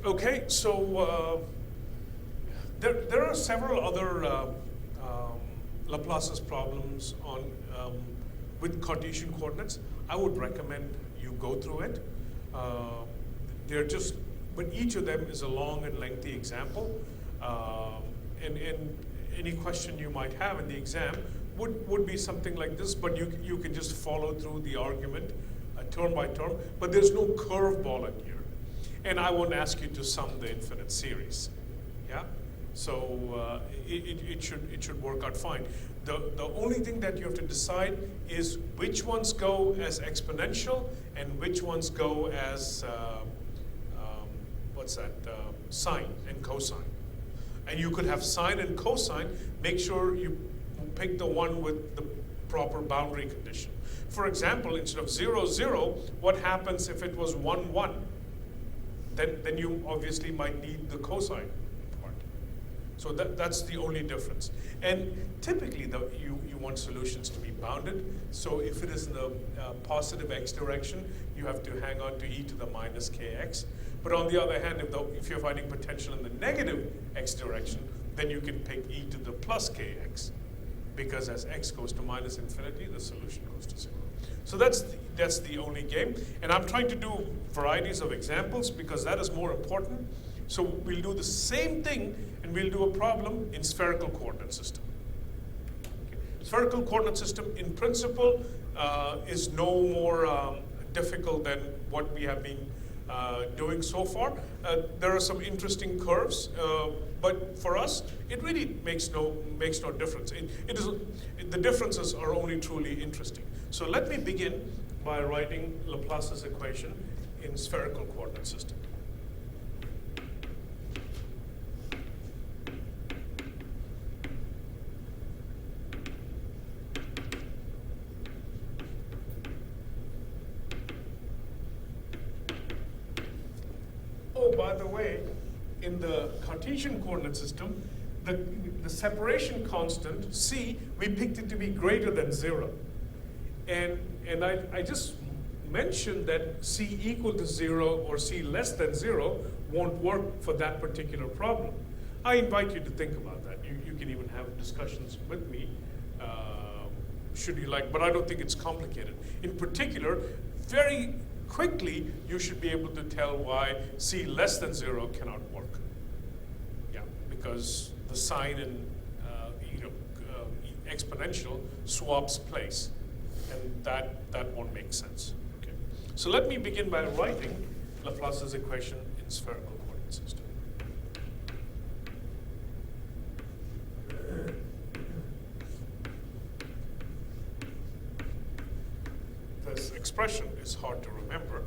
Okay, so there are several other Laplace's problems on with Cartesian coordinates. I would recommend you go through it. They're just, but each of them is a long and lengthy example. And any question you might have in the exam would be something like this, but you can just follow through the argument term by term, but there's no curveball in here. And I won't ask you to sum the infinite series, yeah? So it should work out fine. The only thing that you have to decide is which ones go as exponential and which ones go as, sine and cosine. And you could have sine and cosine. Make sure you pick the one with the proper boundary condition. For example, instead of 0, 0, what happens if it was 1, 1? Then you obviously might need the cosine part. So that's the only difference. And typically, you want solutions to be bounded. So if it is in the positive x direction, you have to hang on to e to the minus kx. But on the other hand, if you're finding potential in the negative x direction, then you can pick e to the plus kx. Because as x goes to minus infinity, the solution goes to 0. So that's the only game. And I'm trying to do varieties of examples because that is more important. So we'll do the same thing, and we'll do a problem in spherical coordinate system. Okay. Spherical coordinate system, in principle, is no more difficult than what we have been doing so far. There are some interesting curves, but for us, it really makes no difference. The differences are only truly interesting. So let me begin by writing Laplace's equation in spherical coordinate system. Oh, by the way, in the Cartesian coordinate system, the separation constant, c, we picked it to be greater than 0. And I just mentioned that c equal to 0 or c less than 0 won't work for that particular problem. I invite you to think about that. You can even have discussions with me, should you like, but I don't think it's complicated. In particular, very quickly, you should be able to tell why c less than 0 cannot work. Yeah, because the sign in exponential swaps place, and that won't make sense. Okay. So let me begin by writing Laplace's equation in spherical coordinate system. This expression is hard to remember.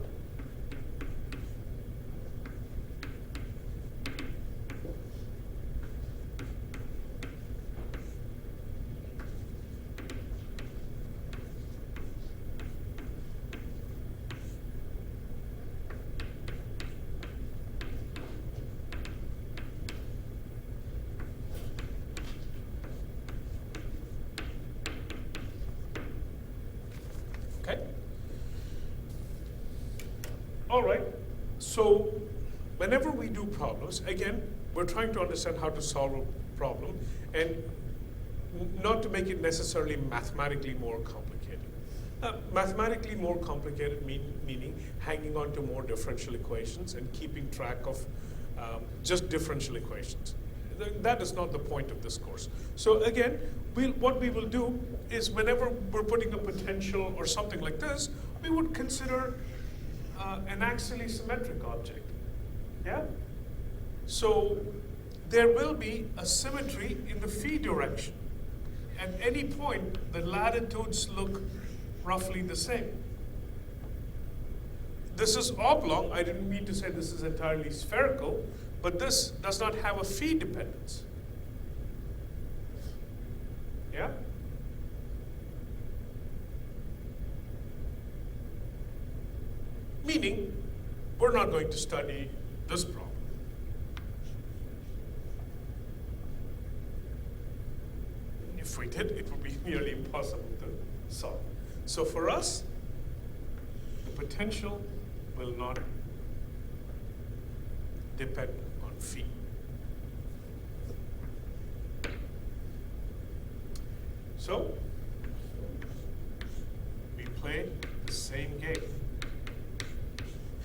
All right, so whenever we do problems, again, we're trying to understand how to solve a problem and not to make it necessarily mathematically more complicated. Mathematically more complicated meaning hanging on to more differential equations and keeping track of just differential equations. That is not the point of this course. So again, what we will do is whenever we're putting a potential or something like this, we would consider an axially symmetric object, yeah? So there will be a symmetry in the phi direction. At any point, the latitudes look roughly the same. This is oblong. I didn't mean to say this is entirely spherical, but this does not have a phi dependence. Yeah? Meaning, we're not going to study this problem. If we did, it would be nearly impossible to solve. So for us, the potential will not depend on phi. So we play the same game.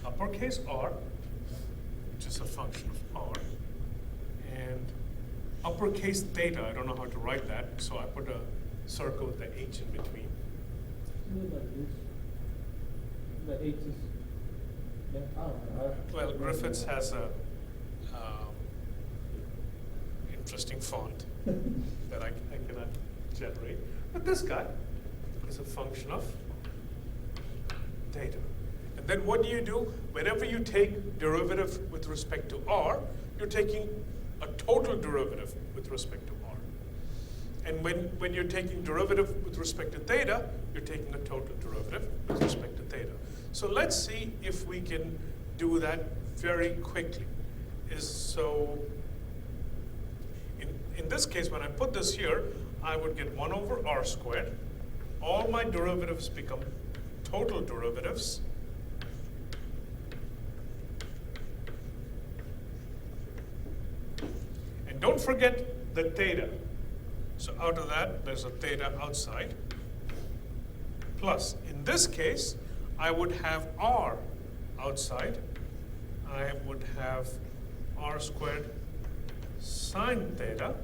Uppercase R, which is a function of R, and uppercase theta, I don't know how to write that, so I put a circle with the H in between. The H is, yeah, I don't know. Well, Griffiths has a interesting font that I cannot generate. But this guy is a function of theta. And then what do? Whenever you take derivative with respect to R, you're taking a total derivative with respect to R. And when you're taking derivative with respect to theta, you're taking a total derivative with respect to theta. So let's see if we can do that very quickly. In this case, when I put this here, I would get 1 over r squared. All my derivatives become total derivatives. And don't forget the theta. So out of that, there's a theta outside. Plus, in this case, I would have r outside. I would have r squared sine theta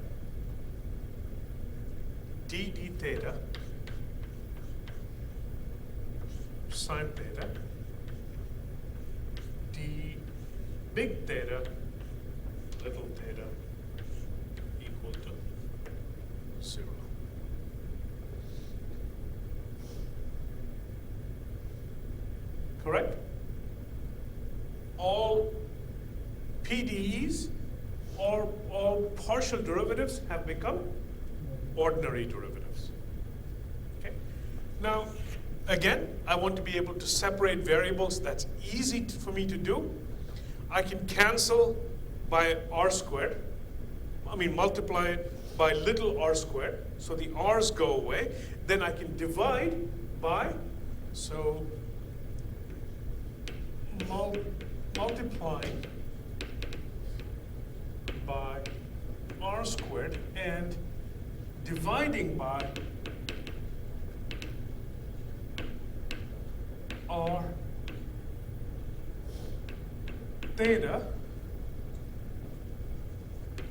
d theta sine theta d big theta little theta equal to 0. Correct? All PDEs or all partial derivatives have become ordinary derivatives. Okay? Now, again, I want to be able to separate variables. That's easy for me to do. I can cancel by r squared. Multiply it by little r squared. So the r's go away. Then I can divide by, so multiplying by r squared and dividing by r theta,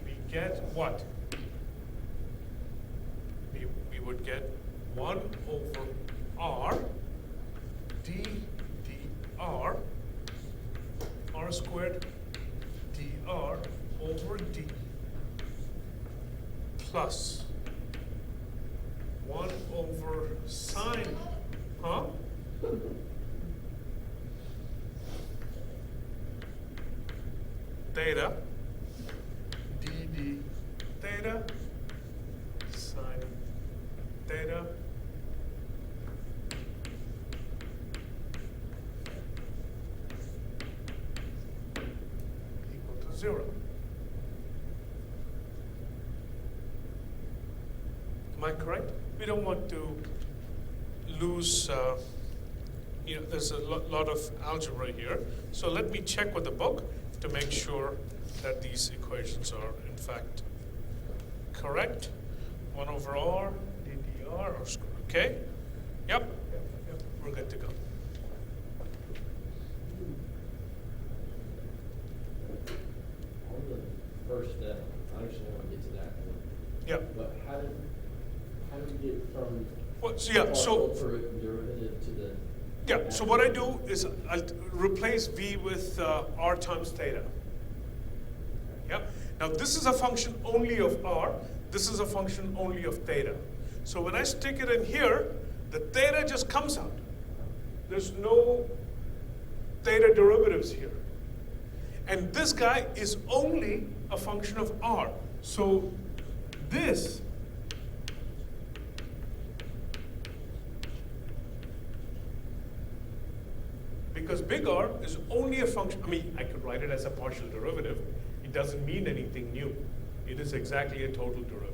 we get what? We would get 1 over r d dr r squared dr over d plus 1 over sine, theta d theta sine theta equal to 0. Am I correct? We don't want to lose, there's a lot of algebra here. So let me check with the book to make sure that these equations are in fact correct. 1 over r, ddr, or square. Okay? Yep. We're good to go. On the first step, I understand how to get to that point. Yeah. But how do we get from So derivative to the yeah. So what I do is I'll replace v with r times theta. Yeah. Now this is a function only of r. This is a function only of theta. So when I stick it in here, the theta just comes out. There's no theta derivatives here. And this guy is only a function of r. So this because big R is only a function, I could write it as a partial derivative. It doesn't mean anything new. It is exactly a total derivative.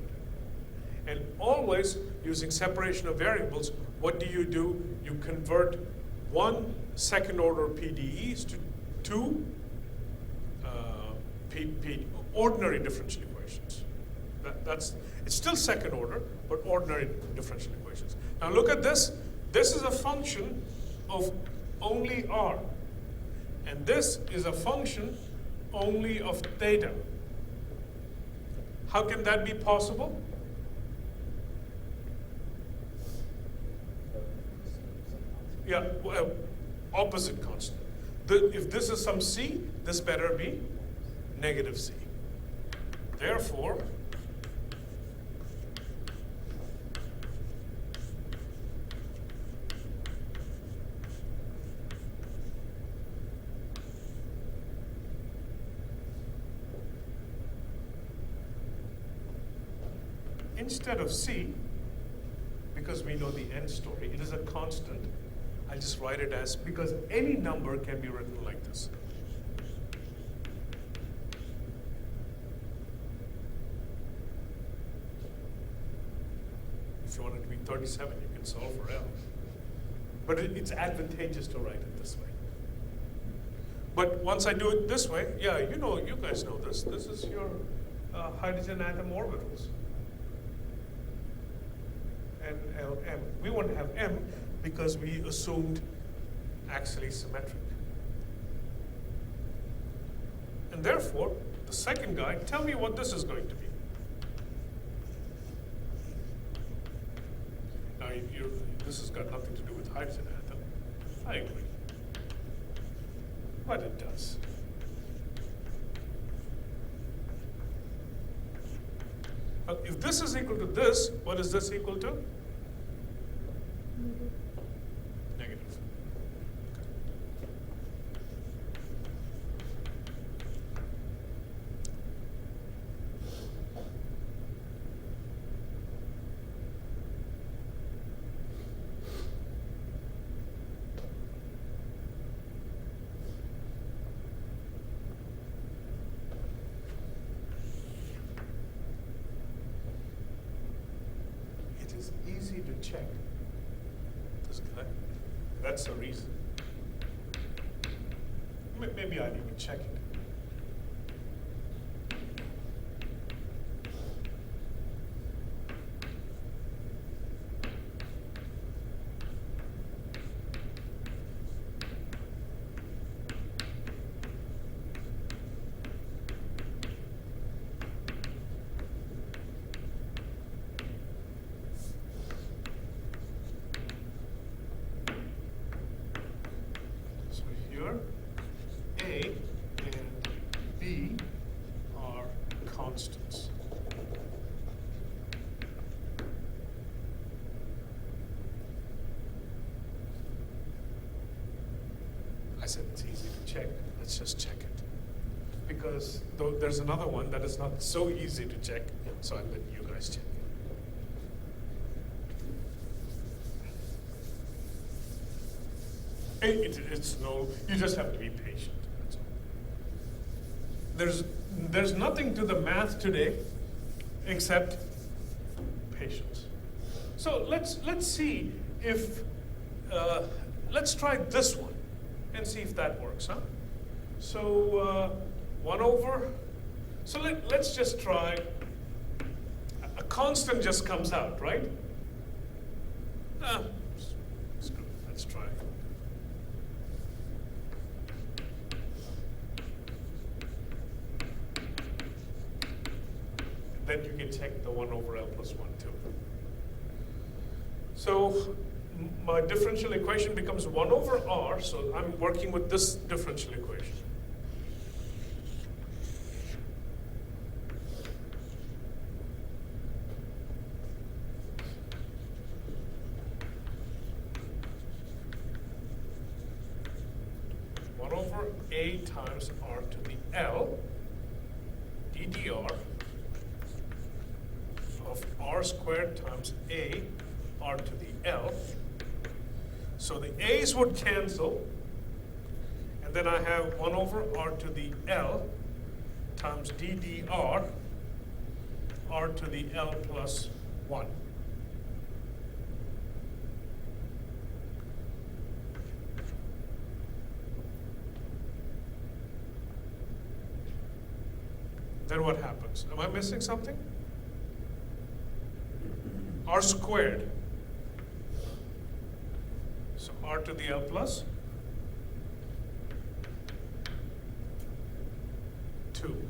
And always, using separation of variables, what do? You convert one second order PDEs to two ordinary differential equations. It's still second order, but ordinary differential equations. Now look at this. This is a function of only r. And this is a function only of theta. How can that be possible? Yeah, well, opposite constant. If this is some c, this better be negative c. Therefore, instead of c, because we know the end story, it is a constant. I'll just write it as, because any number can be written like this. If you want it to be 37, you can solve for L. But it's advantageous to write it this way. But once I do it this way, yeah, you guys know this. This is your hydrogen atom orbitals. N, L, M. We won't have M because we assumed axially symmetric. And therefore, the second guy, tell me what this is going to be. Now, this has got nothing to do with hydrogen atom. I agree. But it does. If this is equal to this, what is this equal to? Negative. It is easy to check this guy. That's the reason. Maybe I'd even check it. So here, A and B are constants. I said it's easy to check. Let's just check it. Because there's another one that is not so easy to check, so I'll let you guys check it. It's no, you just have to be patient. That's all. There's nothing to the math today except patience. So let's see if let's try this one and see if that works, huh? So 1 over. So let's just try. A constant just comes out, right? Screw it. Let's try. Then you can check the 1 over L plus 1 too. So my differential equation becomes 1 over R, so I'm working with this differential equation. Over A times R to the L ddr of R squared times A R to the L. So the A's would cancel, and then I have 1 over R to the L times ddr R to the L plus 1. then what happens? Am I missing something? R squared. So R to the L plus 2.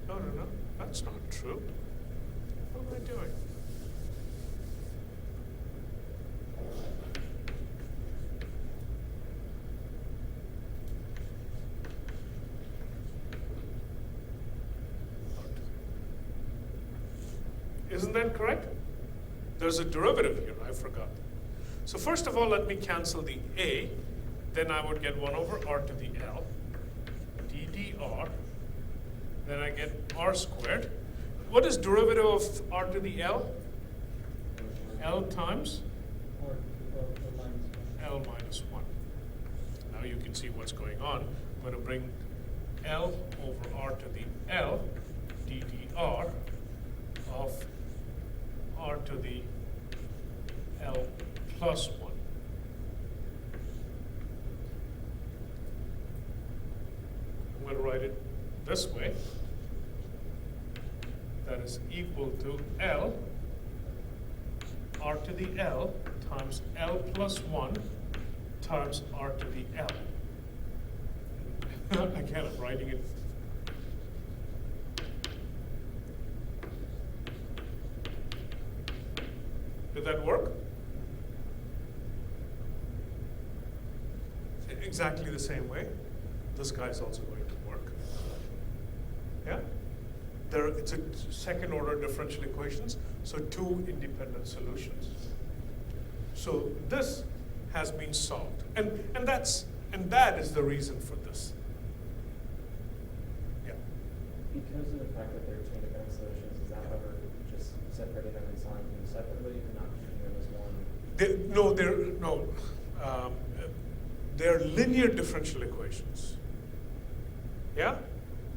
No, that's not true. What am I doing? Isn't that correct? There's a derivative here, I forgot. So first of all, let me cancel the A. Then I would get 1 over R to the L, ddr. Then I get R squared. What is derivative of R to the L? L times Or minus 1. L minus 1. Now you can see what's going on. I'm going to bring L over R to the L, ddr of R to the L plus 1. I'm going to write it this way. That is equal to L R to the L times L plus 1 times R to the L. Again, I'm writing it. Did that work? Exactly the same way. This guy is also going to work. Yeah? It's a second order differential equations, so 2 independent solutions. So this has been solved. And that is the reason for this. Yeah. Because of the fact that they're two independent solutions, is that ever just separating them and solving them separately, or not treating them as one? They're linear differential equations. Yeah?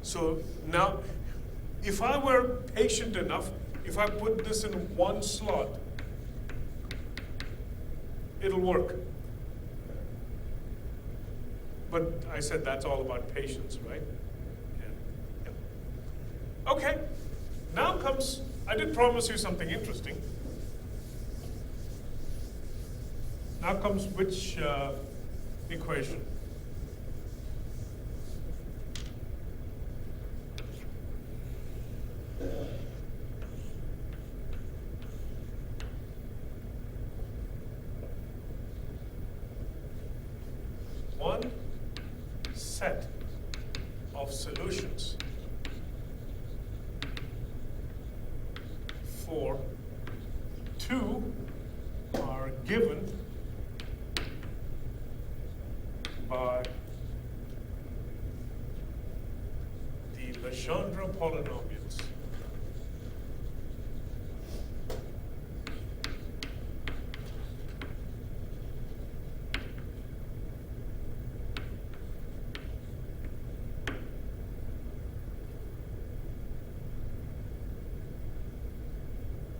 So now, if I were patient enough, if I put this in one slot, it'll work. But I said that's all about patience, right? Yeah. Okay, now comes, I did promise you something interesting. Now comes which equation? One set of solutions for 2 are given by the Legendre polynomials.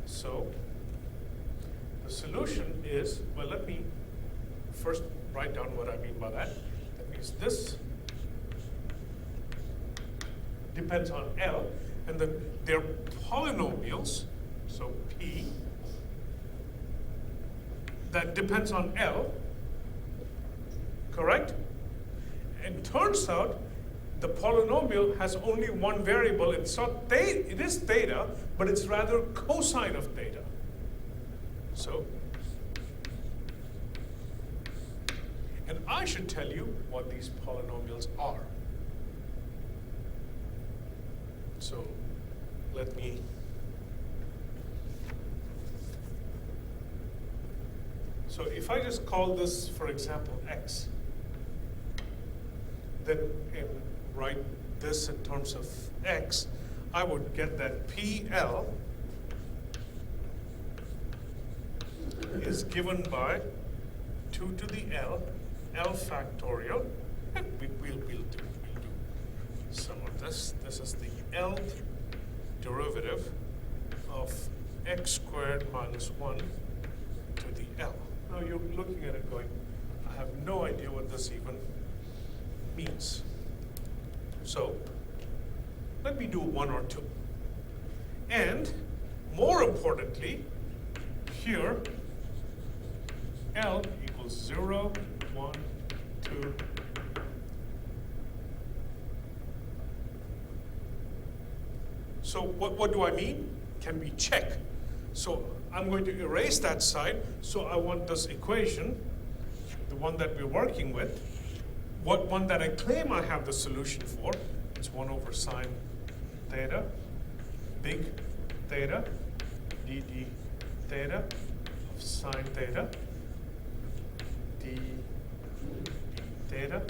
So the solution is, well, let me first write down what I mean by that. That means this depends on L, and then they're polynomials, so P, that depends on L, correct? And turns out the polynomial has only one variable. It's not it is theta, but it's rather cosine of theta. So, and I should tell you what these polynomials are. So, let me so if I just call this, for example, x, then write this in terms of x, I would get that PL is given by 2 to the L factorial, and we'll do some of this. This is the Lth derivative of x squared minus 1 to the L. Now you're looking at it going, I have no idea what this even means. So let me do 1 or 2. And more importantly, here, L equals 0, 1, 2. So what do I mean? Can we check? So I'm going to erase that side. So I want this equation, the one that we're working with, one that I claim I have the solution for, it's 1 over sine theta, big theta, d theta of sine theta, d theta.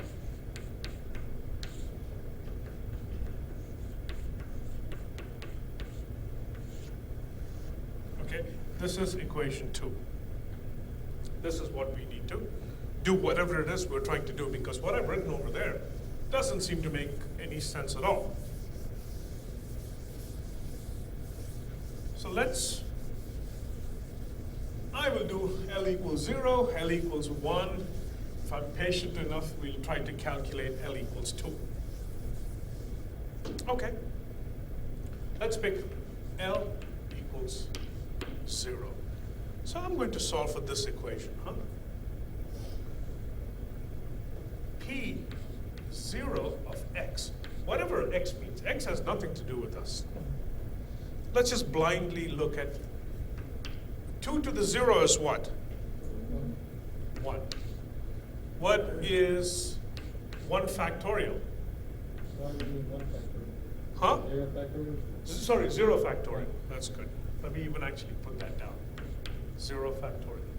Okay, this is equation 2. This is what we need to do, whatever it is we're trying to do, because what I've written over there doesn't seem to make any sense at all. So I will do L equals 0, L equals 1. If I'm patient enough, we'll try to calculate L equals 2. Okay. Let's pick L equals 0. So I'm going to solve for this equation, P0 of x, whatever x means. X has nothing to do with us. Let's just blindly look at 2 to the 0 is what? 1. What is 1 factorial? Huh? 0 factorial. Sorry, 0 factorial. That's good. Let me even actually put that down. 0 factorial.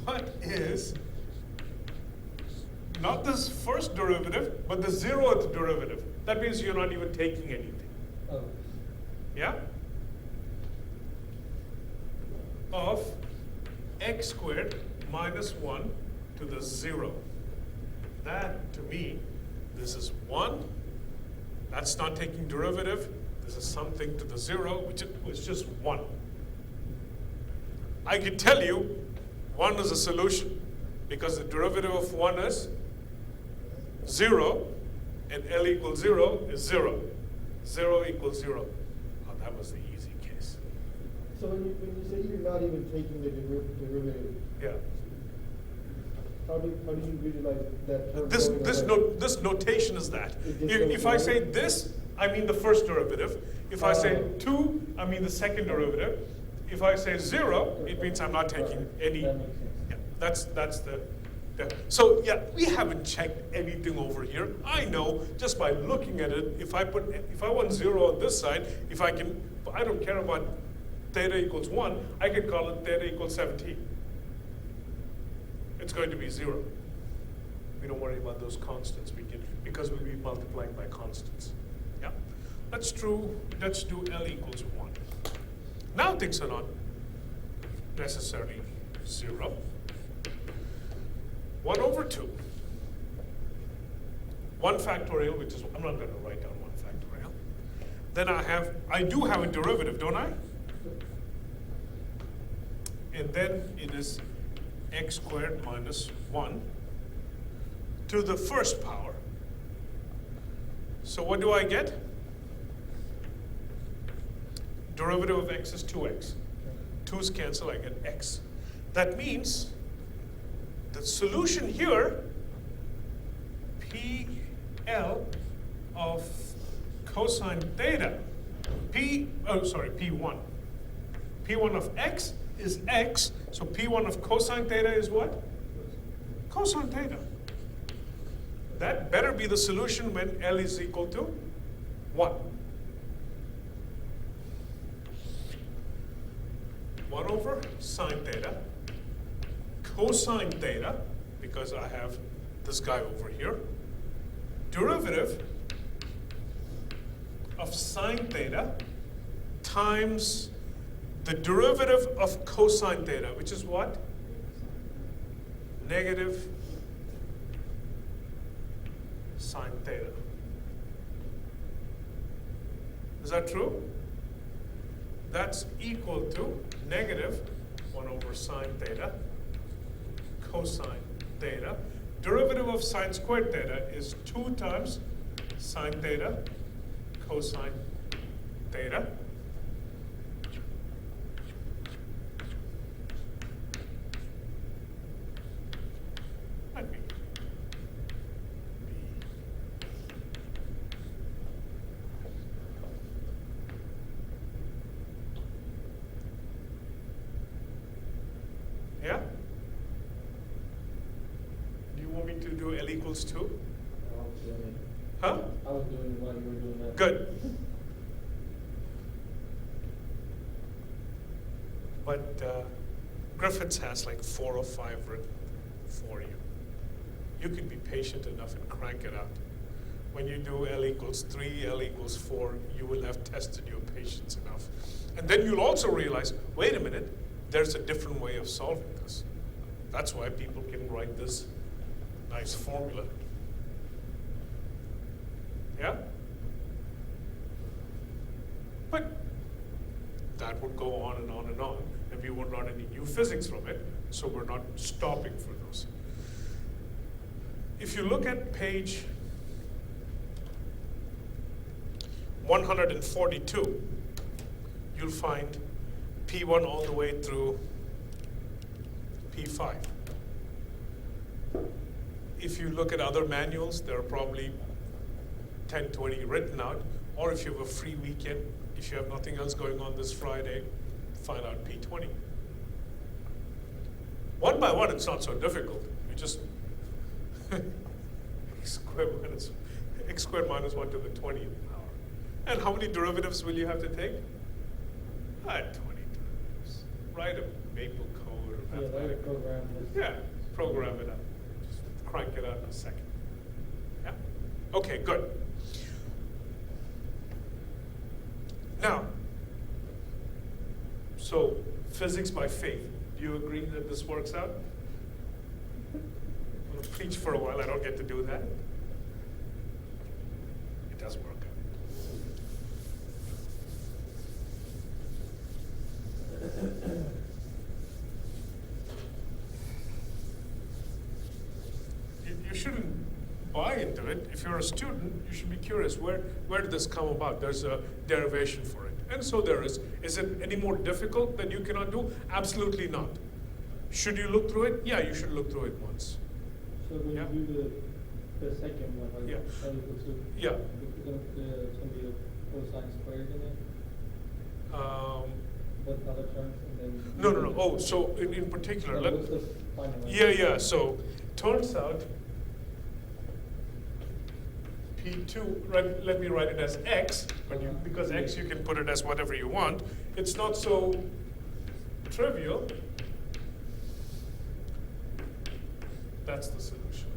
What is not this first derivative, but the 0th derivative? That means you're not even taking anything. Oh. Yeah? Of x squared minus 1 to the 0. That, to me, this is 1. That's not taking derivative. This is something to the 0, which was just 1. I can tell you 1 is a solution because the derivative of 1 is 0, and L equals 0 is 0. 0 equals 0. Oh, that was the easy case. So when you say you're not even taking the derivative, Yeah. how do you visualize that term? This notation is that. If I say this, I mean the first derivative. If I say 2, I mean the second derivative. If I say 0, it means I'm not taking any. That makes sense. Yeah, that's the. So yeah, we haven't checked anything over here. I know just by looking at it. If I want 0 on this side, I don't care about theta equals 1. I can call it theta equals 17. It's going to be 0. We don't worry about those constants. Because we'll be multiplying by constants. Yeah. Let's do L equals 1. Now things are not necessarily 0. 1 over 2. 1 factorial, which is, I'm not going to write down 1 factorial. Then I do have a derivative, don't I? And then it is x squared minus 1 to the first power. So what do I get? Derivative of x is 2x. 2's cancel, I get x. That means the solution here, PL of cosine theta, P1. P1 of x is x, so P1 of cosine theta is what? Cosine theta. That better be the solution when L is equal to 1. 1 over sine theta, cosine theta, because I have this guy over here, derivative of sine theta times the derivative of cosine theta, which is what? Negative sine theta. Is that true? That's equal to negative 1 over sine theta, cosine theta. derivative of sine squared theta is 2 times sine theta cosine theta. Might be. Yeah? Do you want me to do L equals 2? I was doing it. Huh? I was doing it while you were doing that. Good. But Griffiths has like 4 or 5 written for you. You can be patient enough and crank it out. When you do L equals 3, L equals 4, you will have tested your patience enough. And then you'll also realize, wait a minute, there's a different way of solving this. That's why people can write this nice formula. Yeah? But that would go on and on and on, and we won't learn any new physics from it, so we're not stopping for those. If you look at page 142, you'll find P1 all the way through P5. If you look at other manuals, there are probably 10, 20 written out, or if you have a free weekend, if you have nothing else going on this Friday, find out P20. One by one, it's not so difficult. You just x squared minus 1 to the 20th power. And how many derivatives will you have to take? 20 derivatives. Write a Maple code or Yeah, that mathematical. program was. Yeah, program it up. Just crank it out in a second. Yeah? Okay, good. Now, so physics by faith. Do you agree that this works out? I'm going to preach for a while. I don't get to do that. It does work out. You shouldn't buy into it. If you're a student, you should be curious, where did this come about? There's a derivation for it. And so there is. Is it any more difficult that you cannot do? Absolutely not. Should you look through it? Yeah, you should look through it once. So when Yeah. you do the second one, like Yeah. L equals 2, Yeah. it's gonna be a cosine squared in it, with other terms, and then. No. Oh, so in particular, So what's the final one? yeah. So turns out P2, right, let me write it as X, but because X you can put it as whatever you want. It's not so trivial. That's the solution.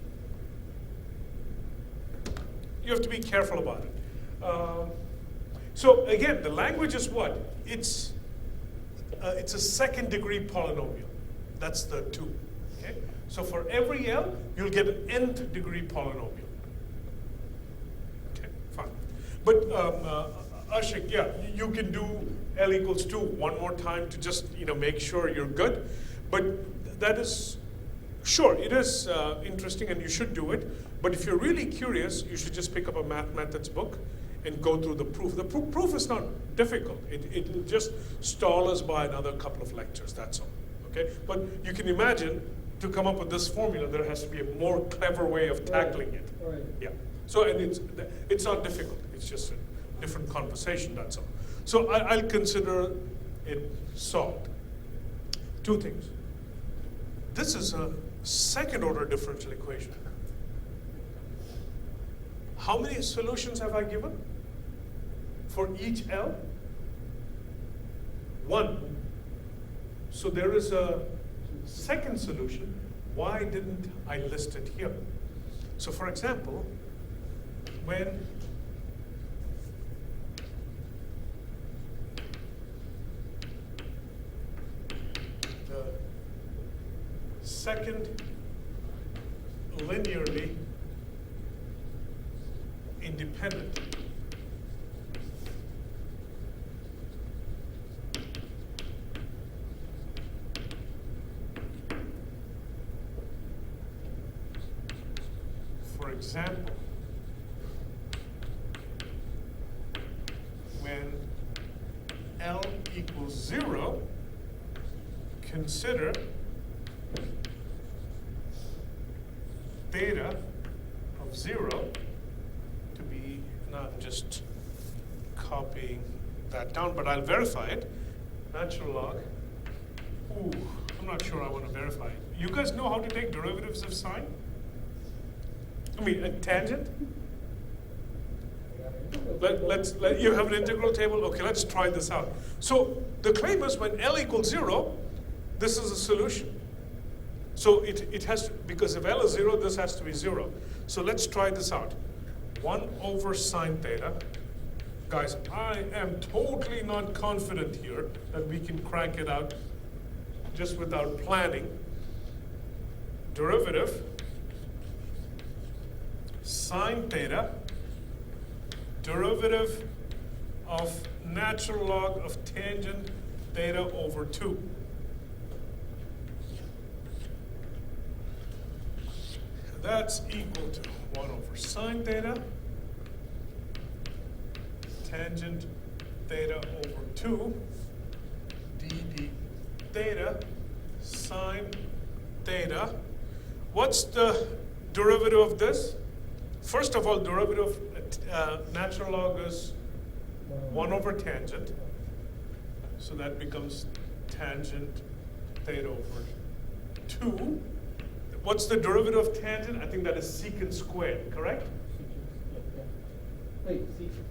You have to be careful about it. So again, the language is what? It's a second degree polynomial. That's the 2. Okay? So for every L, you'll get an nth degree polynomial. Okay, fine. But Ashik, yeah, you can do L equals 2 one more time to just make sure you're good. But that is, sure, it is interesting and you should do it. But if you're really curious, you should just pick up a math methods book and go through the proof. The proof is not difficult. It'll just stall us by another couple of lectures, that's all. Okay? But you can imagine, to come up with this formula, there has to be a more clever way of tackling it. Right. Yeah. So, and it's not difficult. It's just a different conversation, that's all. So I'll consider it solved. 2 things. This is a second order differential equation. How many solutions have I given? For each L? 1. So there is a second solution. Why didn't I list it here? So for example, when the second linearly independent for example, when L equals 0, consider theta of 0 to be, not just copying that down, but I'll verify it. Natural log. Ooh, I'm not sure I want to verify it. You guys know how to take derivatives of sine? I mean, a tangent? You have an integral table? Okay, let's try this out. So the claim is when L equals 0, this is a solution. So it has to, because if L is 0, this has to be 0. So let's try this out. 1 over sine theta. Guys, I am totally not confident here that we can crank it out just without planning. Derivative, sine theta, derivative of natural log of tangent theta over 2. That's equal to 1 over sine theta, tangent theta over 2, d theta sine theta. What's the derivative of this? First of all, derivative of natural log is 1 over tangent. So that becomes tangent theta over 2. What's the derivative of tangent? I think that is secant squared, correct? Wait, secant.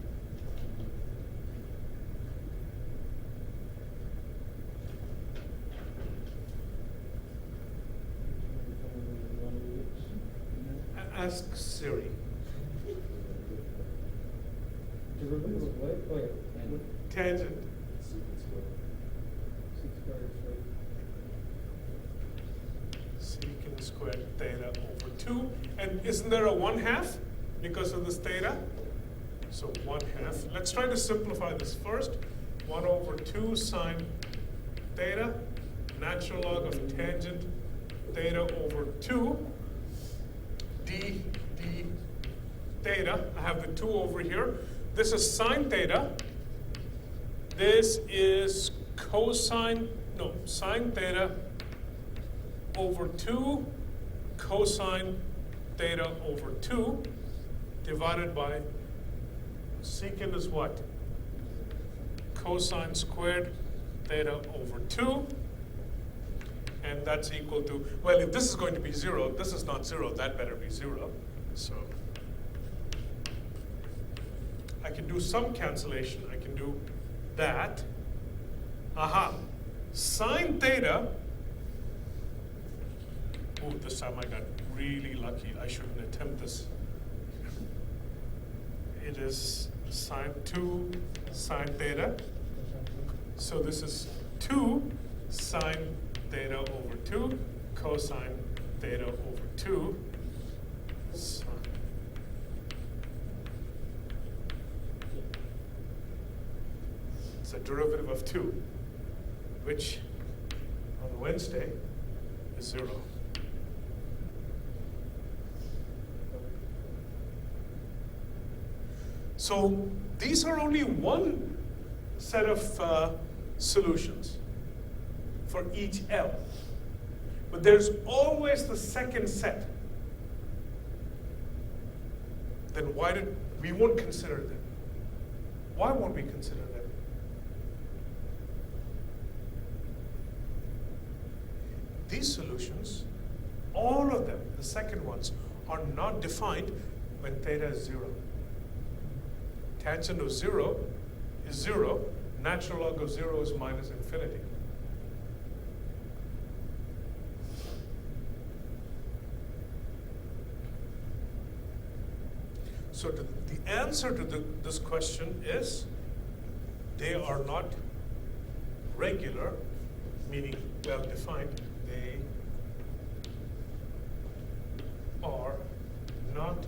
Ask Siri. Derivative of what? Wait. Tangent. Secant squared, Secant squared theta over 2. And isn't there a 1/2 because of this theta? So 1/2. Let's try to simplify this first. 1 over 2 sine theta, natural log of tangent theta over 2, d theta. I have the 2 over here. This is sine theta. This is sine theta over 2 cosine theta over 2 divided by secant is what? Cosine squared theta over 2. And that's equal to, well, if this is going to be 0, this is not 0, that better be 0. So I can do some cancellation. I can do that. Aha. Sine theta. Oh, this time I got really lucky. I shouldn't attempt this. It is sine 2 sine theta. So this is 2 sine theta over 2 cosine theta over 2 sine. It's a derivative of 2, which on Wednesday is 0. So these are only one set of solutions for each L. But there's always the second set. Then we won't consider them? Why won't we consider them? These solutions, all of them, the second ones, are not defined when theta is 0. Tangent of 0 is 0. Natural log of 0 is minus infinity. So the answer to this question is they are not regular, meaning well defined. They are not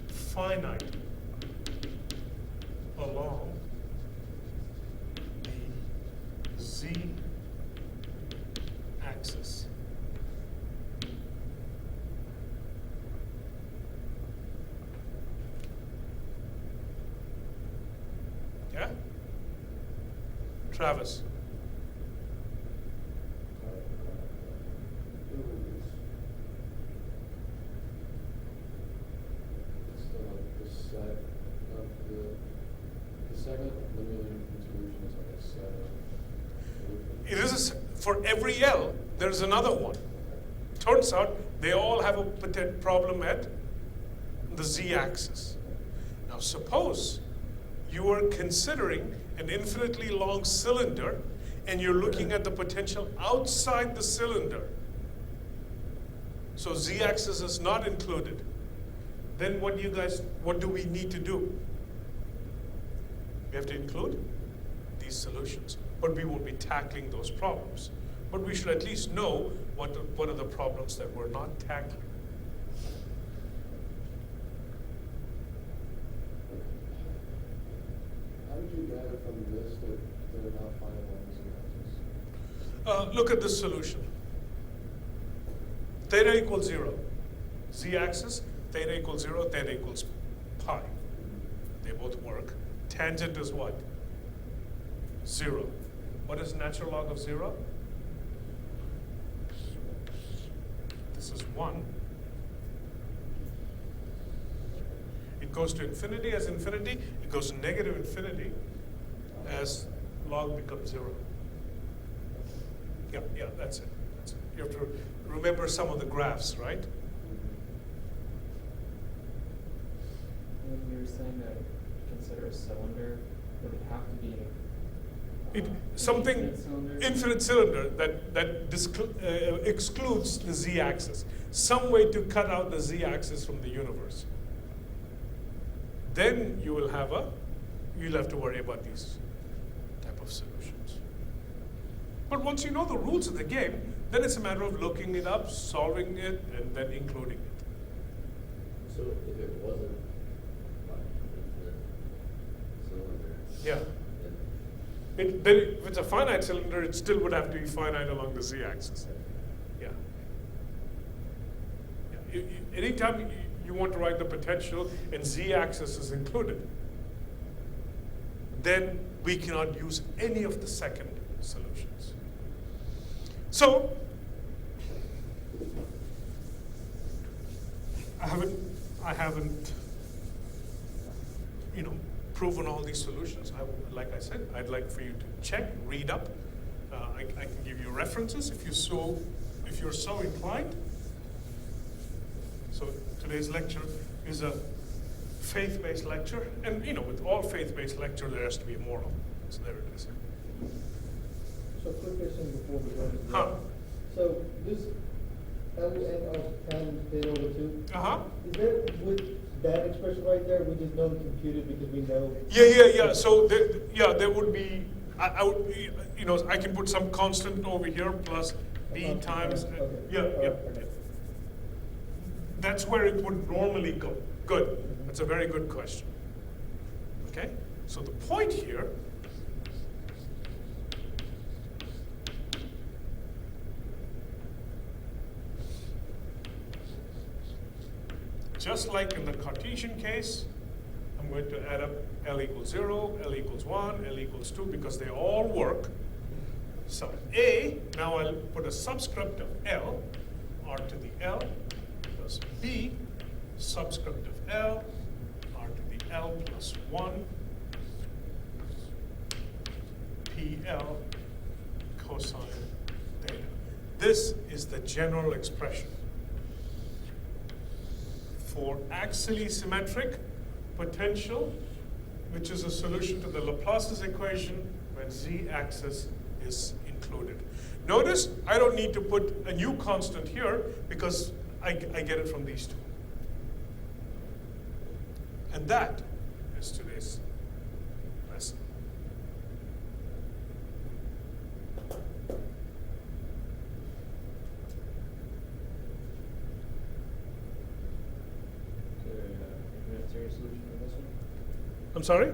finite along the z-axis. Travis? The set of the second linear solution is like a set of. It is for every L, there's another one. Turns out they all have a problem at the z-axis. Now suppose you are considering an infinitely long cylinder and you're looking at the potential outside the cylinder. So z-axis is not included. Then what do we need to do? We have to include these solutions, but we won't be tackling those problems. But we should at least know what are the problems that we're not tackling. How did you gather from this that they're not finite z-axis? Look at this solution. Theta equals 0. Z-axis, theta equals 0, theta equals pi. They both work. Tangent is what? 0. What is natural log of 0? This is 1. It goes to infinity as infinity. It goes to negative infinity as log becomes 0. Yeah, that's it. That's it. You have to remember some of the graphs, right? When you were saying that consider a cylinder, would it have to be Something infinite cylinder? that excludes the z-axis. Some way to cut out the z-axis from the universe. Then you'll have to worry about these type of solutions. But once you know the rules of the game, then it's a matter of looking it up, solving it, and then including it. So if it wasn't like infinite cylinder. Yeah. then Then if it's a finite cylinder, it still would have to be finite along the z-axis. Yeah. Anytime you want to write the potential and z-axis is included, then we cannot use any of the second solutions. So, I haven't, proven all these solutions. Like I said, I'd like for you to check, read up. I can give you references if you're so inclined. So today's lecture is a faith-based lecture, and with all faith-based lecture, there has to be a moral. So there it is. So quick question before we go into that. Huh. So this LN of 10 bit over 2, Uh-huh. is there, with that expression right there, we just know the computed because we know? Yeah. So there would be, I can put some constant over here plus b times. Okay. Yeah. Okay. That's where it would normally go. Good. That's a very good question. Okay? So the point here just like in the Cartesian case, I'm going to add up L equals 0, L equals 1, L equals 2 because they all work. So A, now I'll put a subscript of L, R to the L, plus B, subscript of L, R to the L plus 1, PL cosine theta. This is the general expression for axially symmetric potential, which is a solution to the Laplace's equation when z-axis is included. Notice I don't need to put a new constant here because I get it from these two. And that is today's lesson. Is there a unitary solution to this one? I'm sorry?